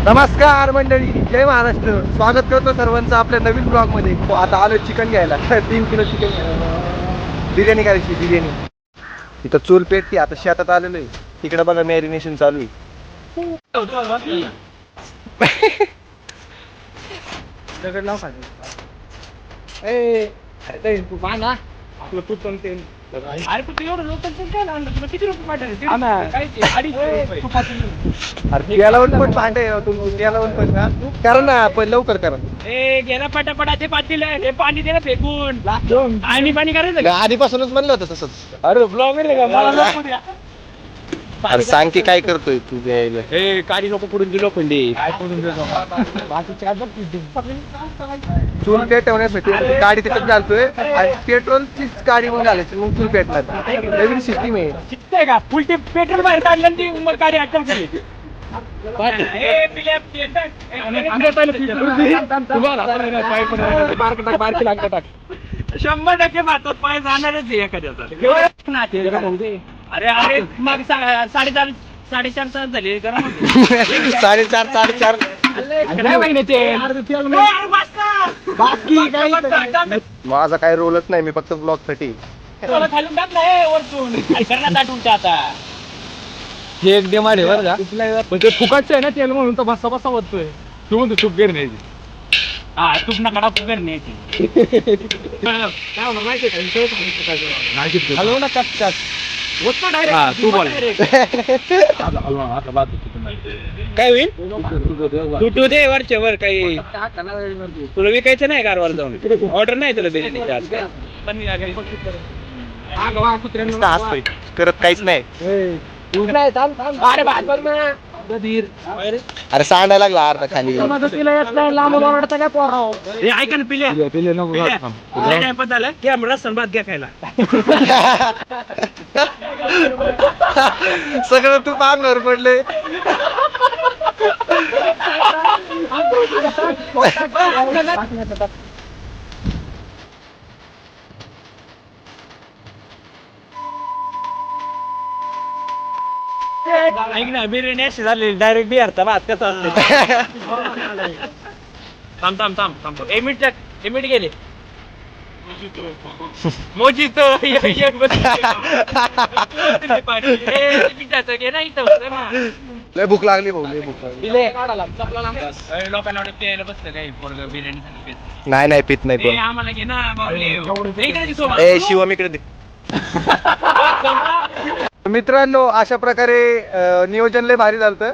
नमस्कार मंडळी, जय महाराष्ट्र. स्वागत करतो सर्वांचं आपल्या नवीन ब्लॉग मध्ये. आता आलो चिकन घ्यायला. 3 किलो चिकन घ्यायला, बिर्याणी करायची. बिर्याणी इथं चूल पेटती. आता शेतात आलेलो आहे. तिकडे बघा मॅरिनेशन चालू आहे. दगड लाव खाली. तू पाहा आपलं तू तेल. अरे पण एवढं लोकांचं काय आणलं तुला किती रुपये पाठवले याला पण भांडे याला पण का करा ना पण लवकर करा. ए गेला पटापटा ते पातील हे पाणी दे ना फेकून आणि पाणी करायचं आधीपासूनच म्हणलं होतं तसंच. अरे ब्लॉग अरे सांग की काय करतोय तू द्यायला. हे काळी लोक पुढून दिलो पण दे चूल पेटवण्यासाठी गाडी तिथं घालतोय आणि पेट्रोलचीच गाडी मग घालायची मग चूल पेटणार. नवीन सिस्टीम आहे. शिकते का फुल पेट्रोल बाहेर काढलं ती मग गाडी अटल केली. शंभर टक्के मारतात पाय जाणारच आहे एखाद्याचा. अरे अरे मग 4:30 तास झाले करा. 4:30 माझा काय रोलच नाही. मी फक्त ब्लॉग साठी खालून टाकलं वरतून करण्यात आठवून आता हे एक डेमाड आहे बरं का, पण ते फुकाटचं आहे ना तेल म्हणून तर बसा बसा होतोय. तू म्हणतो चूप गिरण्याची. हा तूप नका करण्याची काय होणार माहिती हलव ना चक चक. हा तू बोल काय होईल तू दे वरच्या वर काही तुला विकायचं नाही कारवार जाऊन ऑर्डर नाही तुला बिर्याणीची आज हसतोय करत काहीच नाही. अरे भात बघ ना अरे सांडायला लागला अर्धा खाली. हे ऐका ना पिल्या पण झालं की रसन भात घ्या खायला. सगळं तू अंगावर पडले. ऐक ना बिर्याणी अशी झाली डायरेक्ट बिहारचा भात कसा थांब 1 मिनिट गेले मोजितो लय भूक लागली भाऊ, लय भूक लागली. लोकांना प्यायला बसलं काही पोरगं बिर्याणी नाही पित नाही पण. आम्हाला घे ना ए शिवम इकडे दे. मित्रांनो अशा प्रकारे नियोजन लय भारी झालं.